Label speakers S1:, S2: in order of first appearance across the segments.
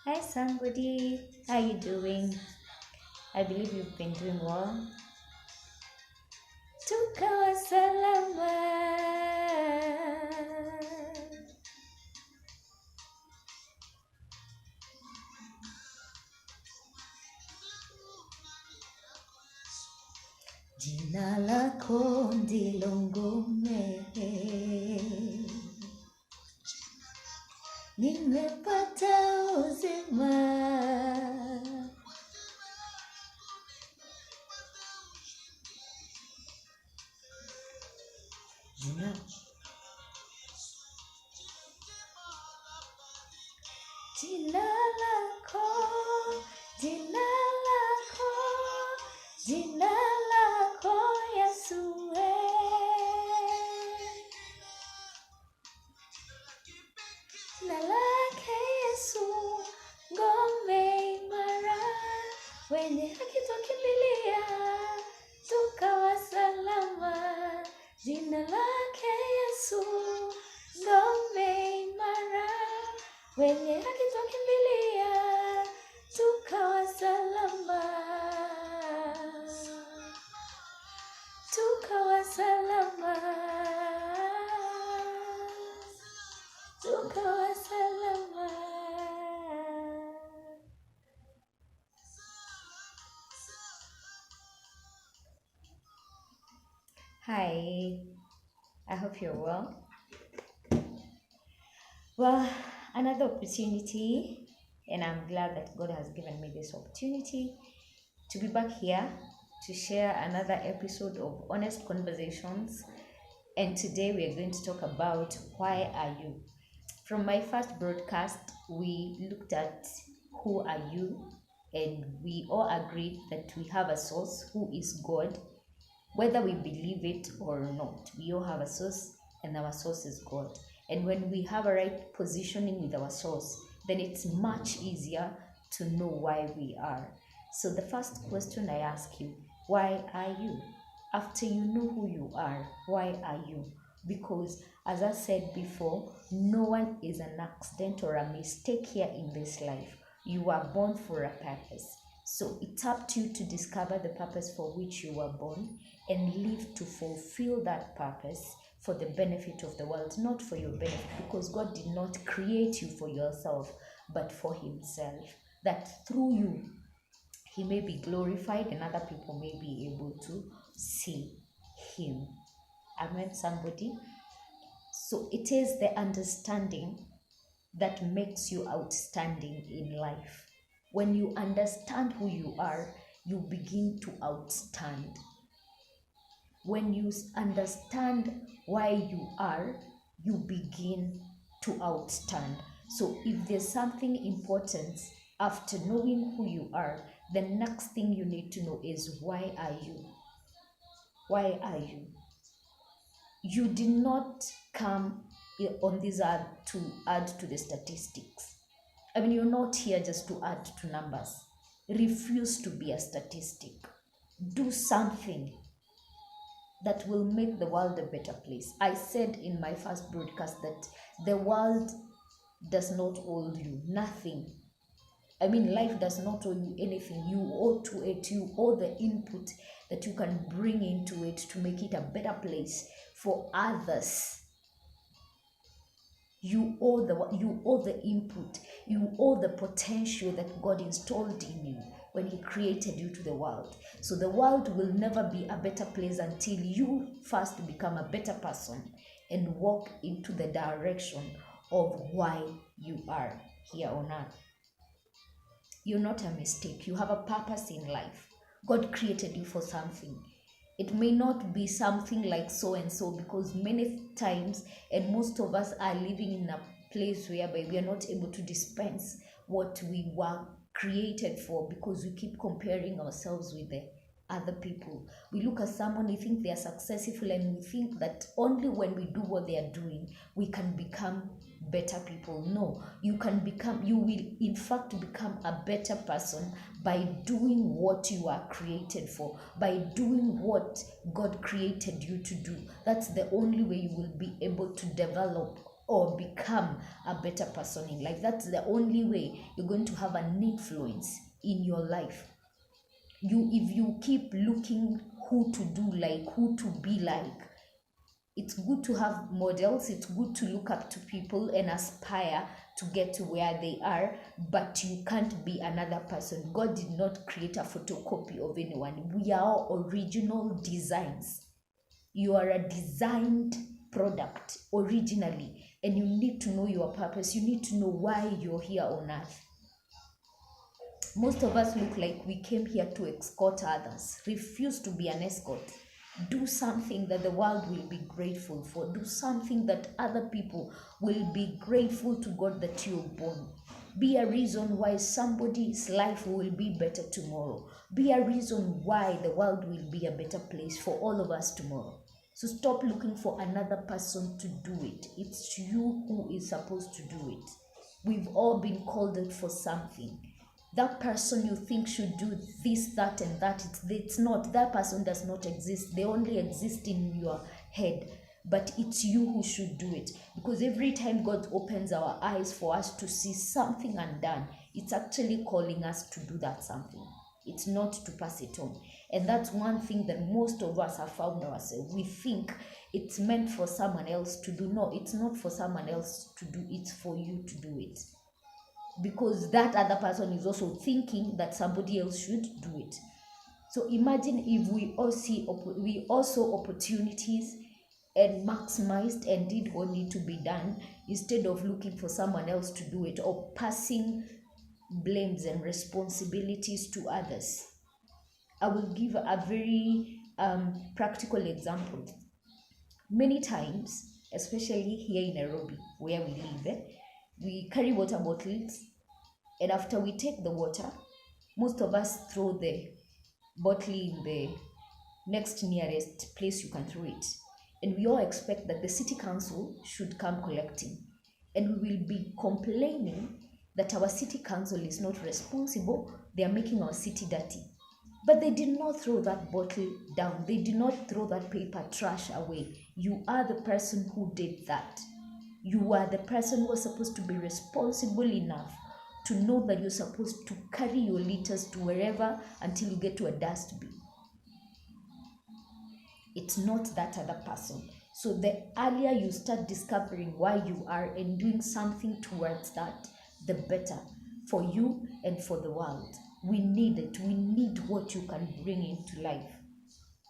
S1: Hi somebody, how you doing? I believe you've been doing well. Tukawa salama. Jina lako ndilo ngome. Nimepata uzima. Jina lako, jina lako, jina lako Yesue. Jina lake Yesu, ngome imara, wenye haki twakimbilia, tukawa salama. Jina lake Yesu, ngome imara, wenye haki twakimbilia, tukawa salama. Tukawa salama. Tukawa salama. Hi, I hope you're well. Well, another opportunity, and I'm glad that God has given me this opportunity to be back here to share another episode of Honest Conversations. And today we are going to talk about why are you? From my first broadcast, we looked at who are you, and we all agreed that we have a source who is God, whether we believe it or not. We all have a source, and our source is God. And when we have a right positioning with our source, then it's much easier to know why we are. So the first question I ask you, why are you? After you know who you are, why are you? Because as I said before, no one is an accident or a mistake here in this life. You are born for a purpose. So it's up to you to discover the purpose for which you were born and live to fulfill that purpose for the benefit of the world, not for your benefit, because God did not create you for yourself, but for Himself, that through you He may be glorified and other people may be able to see Him. Amen, somebody? So it is the understanding that makes you outstanding in life. When you understand who you are, you begin to outstand. When you understand why you are, you begin to outstand. So if there's something important after knowing who you are, the next thing you need to know is why are you? Why are you? You did not come on this earth to add to the statistics. I mean, you're not here just to add to numbers. Refuse to be a statistic. Do something that will make the world a better place. I said in my first broadcast that the world does not owe you nothing. I mean, life does not owe you anything. You owe to it. You owe the input that you can bring into it to make it a better place for others. You owe the input. You owe the potential that God installed in you when He created you to the world. So the world will never be a better place until you first become a better person and walk into the direction of why you are here on earth. You're not a mistake. You have a purpose in life. God created you for something. It may not be something like so and so, because many times, and most of us are living in a place whereby we are not able to dispense what we were created for, because we keep comparing ourselves with the other people. We look at someone, we think they are successful, and we think that only when we do what they are doing, we can become better people. No, you will in fact become a better person by doing what you are created for, by doing what God created you to do. That's the only way you will be able to develop or become a better person in life. That's the only way you're going to have an influence in your life. If you keep looking who to do like, who to be like, it's good to have models, it's good to look up to people and aspire to get to where they are, but you can't be another person. God did not create a photocopy of anyone. We are all original designs. You are a designed product originally, and you need to know your purpose. You need to know why you're here on earth. Most of us look like we came here to escort others. Refuse to be an escort. Do something that the world will be grateful for. Do something that other people will be grateful to God that you're born. Be a reason why somebody's life will be better tomorrow. Be a reason why the world will be a better place for all of us tomorrow. So stop looking for another person to do it. It's you who is supposed to do it. We've all been called out for something. That person you think should do this, that, and that, it's not. That person does not exist. They only exist in your head. But it's you who should do it. Because every time God opens our eyes for us to see something undone, it's actually calling us to do that something. It's not to pass it on. And that's one thing that most of us have found ourselves. We think it's meant for someone else to do. No, it's not for someone else to do. It's for you to do it. Because that other person is also thinking that somebody else should do it. So imagine if we all saw opportunities and maximized and did what need to be done, instead of looking for someone else to do it or passing blames and responsibilities to others. I will give a very practical example. Many times, especially here in Nairobi, where we live, we carry water bottles, and after we take the water, most of us throw the bottle in the next nearest place you can throw it. And we all expect that the city council should come collecting. And we will be complaining that our city council is not responsible, they are making our city dirty. But they did not throw that bottle down. They did not throw that paper trash away. You are the person who did that. You are the person who was supposed to be responsible enough to know that you're supposed to carry your litters to wherever until you get to a dustbin. It's not that other person. So the earlier you start discovering why you are and doing something towards that, the better for you and for the world. We need it. We need what you can bring into life.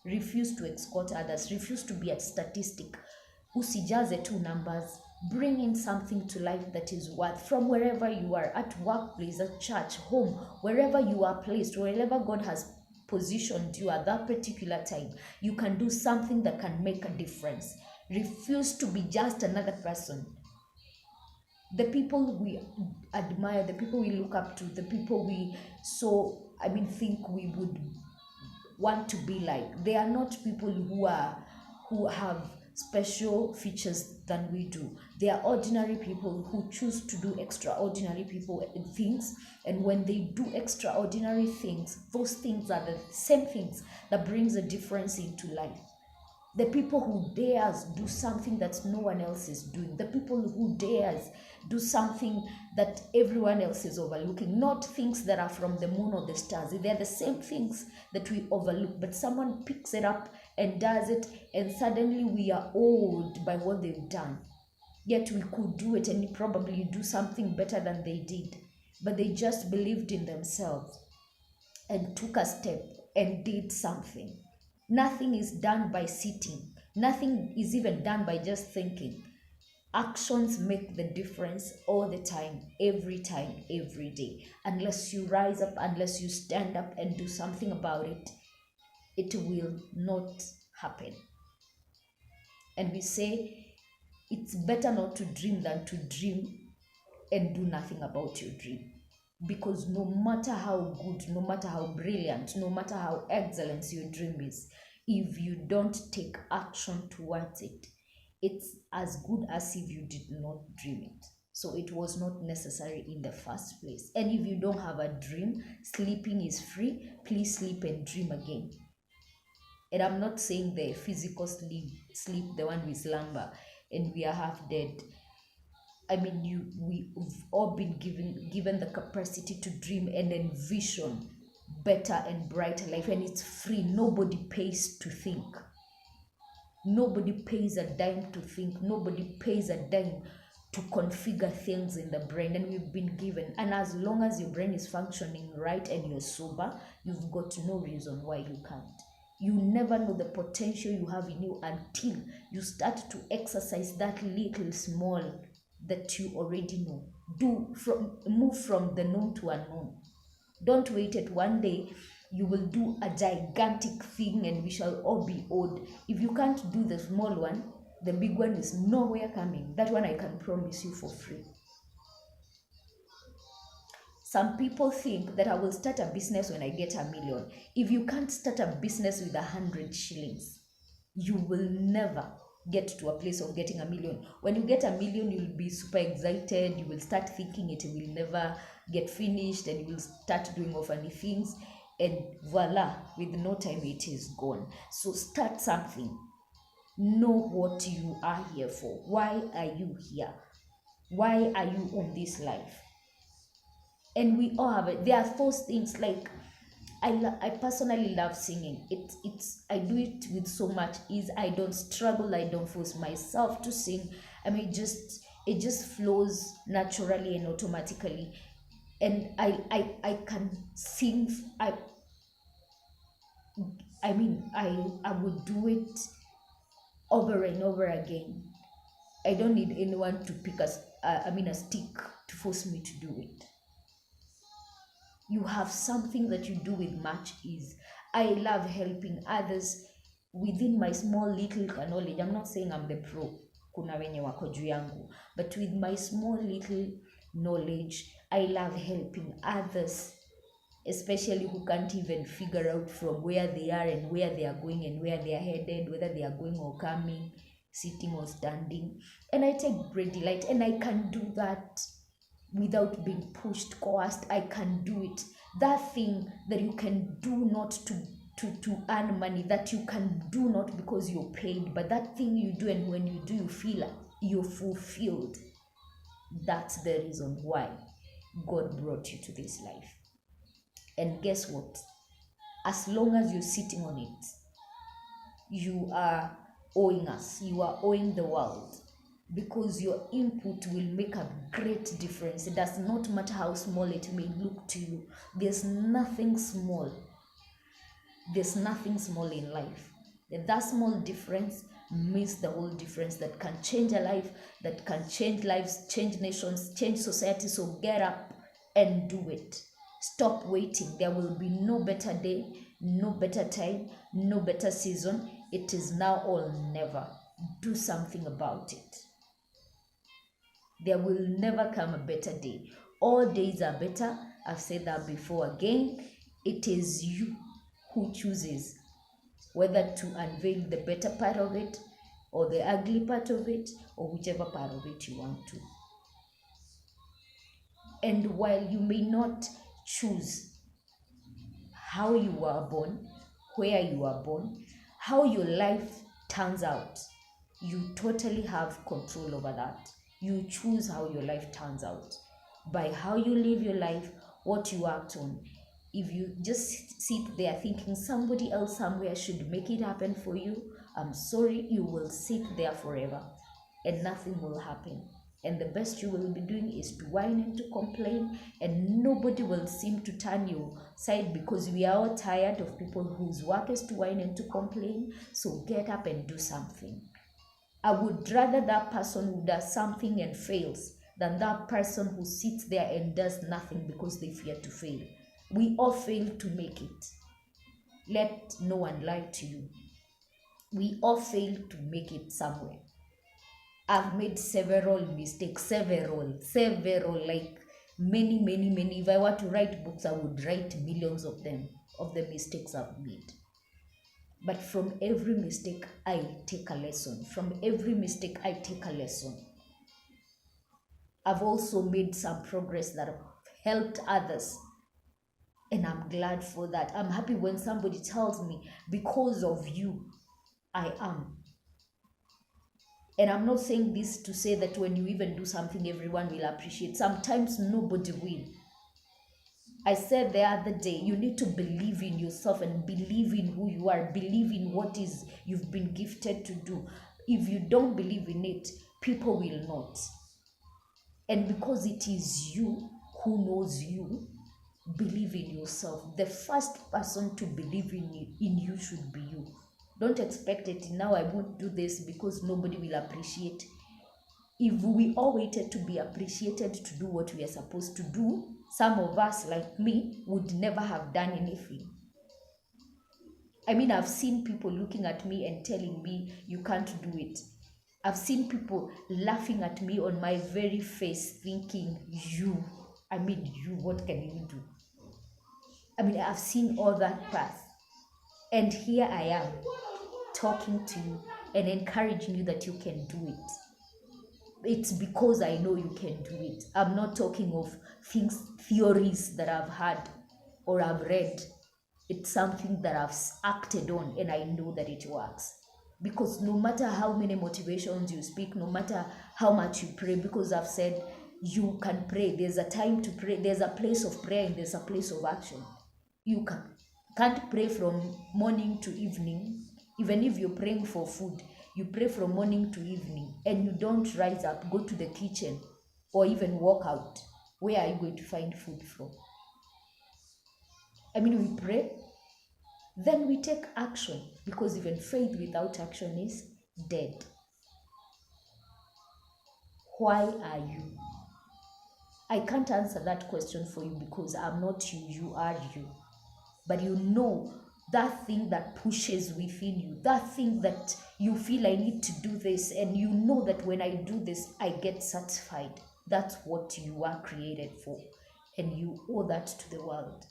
S1: Refuse to escort others. Refuse to be a statistic. Usijaze two numbers. Bring in something to life that is worth, from wherever you are, at workplace, at church, home, wherever you are placed, wherever God has positioned you at that particular time. You can do something that can make a difference. Refuse to be just another person. The people we admire, the people we look up to, the people we think we would want to be like, they are not people who have special features than we do. They are ordinary people who choose to do extraordinary things, and when they do extraordinary things, those things are the same things that brings a difference into life. The people who dares do something that no one else is doing. The people who dares do something that everyone else is overlooking. Not things that are from the moon or the stars. They're the same things that we overlook, but someone picks it up and does it, and suddenly we are awed by what they've done. Yet we could do it and probably do something better than they did. But they just believed in themselves and took a step and did something. Nothing is done by sitting. Nothing is even done by just thinking. Actions make the difference all the time, every day. Unless you rise up, unless you stand up and do something about it, it will not happen. And we say it's better not to dream than to dream and do nothing about your dream. Because no matter how good, no matter how brilliant, no matter how excellent your dream is, if you don't take action towards it, it's as good as if you did not dream it. So it was not necessary in the first place. And if you don't have a dream, sleeping is free. Please sleep and dream again. And I'm not saying the physical sleep, the one we slumber and we are half dead. we've all been given the capacity to dream and envision better and brighter life, and it's free. Nobody pays to think. Nobody pays a dime to think. Nobody pays a dime to configure things in the brain, and we've been given. And as long as your brain is functioning right and you're sober, you've got no reason why you can't. You never know the potential you have in you until you start to exercise that little small that you already know. Move from the known to unknown. Don't wait at one day you will do a gigantic thing and we shall all be awed. If you can't do the small one, the big one is nowhere coming. That one I can promise you for free. Some people think that I will start a business when I get $1 million. If you can't start a business with 100 shillings, you will never get to a place of getting $1 million. When you get $1 million, you'll be super excited. You will start thinking it will never get finished, and you will start doing all funny things. And voila, with no time, it is gone. So start something. Know what you are here for. Why are you here? Why are you on this life? And we all have it. There are those things like I personally love singing. I do it with so much ease. I don't struggle. I don't force myself to sing. It just flows naturally and automatically. And I can sing. I would do it over and over again. I don't need anyone to pick a stick to force me to do it. You have something that you do with much ease. I love helping others within my small little knowledge. I'm not saying I'm the pro, kuna wenye wako juu yangu, but with my small little knowledge, I love helping others, especially who can't even figure out from where they are and where they are going and where they are headed, whether they are going or coming, sitting or standing. And I take great delight, and I can do that without being pushed, coerced. I can do it. That thing that you can do not to earn money, that you can do not because you're paid, but that thing you do, and when you do, you feel like you're fulfilled. That's the reason why God brought you to this life. And guess what? As long as you're sitting on it, you are owing us. You are owing the world. Because your input will make a great difference. It does not matter how small it may look to you. There's nothing small. There's nothing small in life. That small difference makes the whole difference, that can change a life, that can change lives, change nations, change society. So get up and do it. Stop waiting. There will be no better day, no better time, no better season. It is now or never. Do something about it. There will never come a better day. All days are better. I've said that before. Again, it is you who chooses whether to unveil the better part of it or the ugly part of it, or whichever part of it you want to. And while you may not choose how you were born, where you were born, how your life turns out, you totally have control over that. You choose how your life turns out by how you live your life, what you act on. If you just sit there thinking somebody else somewhere should make it happen for you, I'm sorry, you will sit there forever and nothing will happen. And the best you will be doing is to whine and to complain, and nobody will seem to turn your side, because we are all tired of people whose work is to whine and to complain. So get up and do something. I would rather that person who does something and fails than that person who sits there and does nothing because they fear to fail. We all fail to make it. Let no one lie to you. We all fail to make it somewhere. I've made several mistakes, several, like many. If I were to write books, I would write millions of them, of the mistakes I've made. But from every mistake, I take a lesson. From every mistake, I take a lesson. I've also made some progress that have helped others. And I'm glad for that. I'm happy when somebody tells me, because of you, I am. And I'm not saying this to say that when you even do something, everyone will appreciate. Sometimes nobody will. I said the other day, you need to believe in yourself and believe in who you are, believe in what is you've been gifted to do. If you don't believe in it, people will not. And because it is you who knows you, believe in yourself. The first person to believe in you should be you. Don't expect it. Now I won't do this because nobody will appreciate. If we all waited to be appreciated to do what we are supposed to do, some of us, like me, would never have done anything. I mean, I've seen people looking at me and telling me, you can't do it. I've seen people laughing at me on my very face thinking, you, what can you do? I mean, I've seen all that path. And here I am, talking to you and encouraging you that you can do it. It's because I know you can do it. I'm not talking of theories that I've had or I've read. It's something that I've acted on and I know that it works. Because no matter how many motivations you speak, no matter how much you pray, because I've said you can pray. There's a time to pray. There's a place of prayer and there's a place of action. You can't pray from morning to evening. Even if you're praying for food, you pray from morning to evening and you don't rise up, go to the kitchen or even walk out. Where are you going to find food from? I mean, we pray, then we take action, because even faith without action is dead. Why are you? I can't answer that question for you because I'm not you, you are you. But you know that thing that pushes within you, that thing that you feel I need to do this, and you know that when I do this, I get satisfied. That's what you are created for, and you owe that to the world.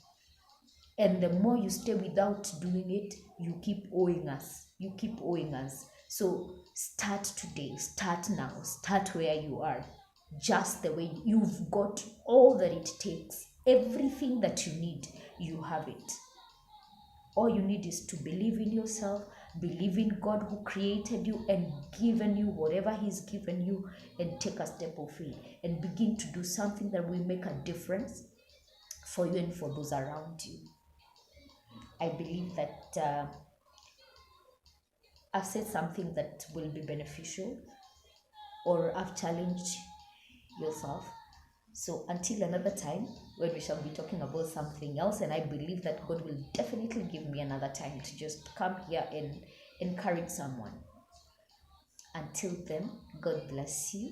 S1: And the more you stay without doing it, you keep owing us. You keep owing us. So start today, start now, start where you are. Just the way you've got all that it takes. Everything that you need, you have it. All you need is to believe in yourself, believe in God who created you and given you whatever He's given you, and take a step of faith and begin to do something that will make a difference for you and for those around you. I believe that I've said something that will be beneficial, or I've challenged yourself. So until another time when we shall be talking about something else, and I believe that God will definitely give me another time to just come here and encourage someone. Until then, God bless you.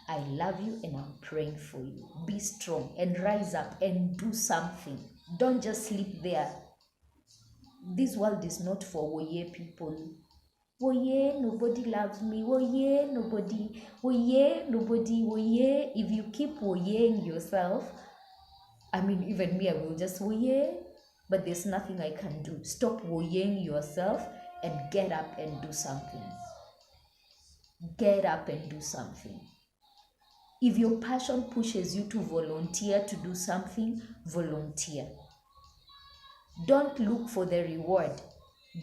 S1: I love you and I'm praying for you. Be strong and rise up and do something. Don't just sleep there. This world is not for woye people. Woye, nobody loves me. Woye, nobody. Woye, nobody. Woye. If you keep woyeing yourself, I mean, even me, I will just woye, but there's nothing I can do. Stop woyeing yourself and get up and do something. Get up and do something. If your passion pushes you to volunteer to do something, volunteer. Don't look for the reward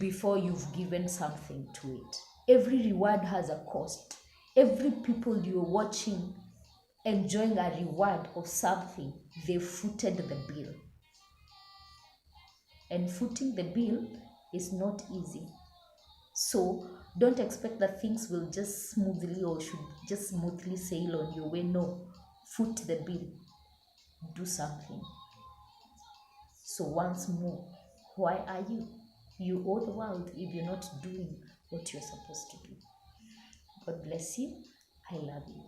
S1: before you've given something to it. Every reward has a cost. Every people you're watching enjoying a reward of something, they footed the bill. And footing the bill is not easy. So don't expect that things will just smoothly or should just smoothly sail on your way. No, foot the bill. Do something. So once more, why are you? You owe the world if you're not doing what you're supposed to do. God bless you. I love you.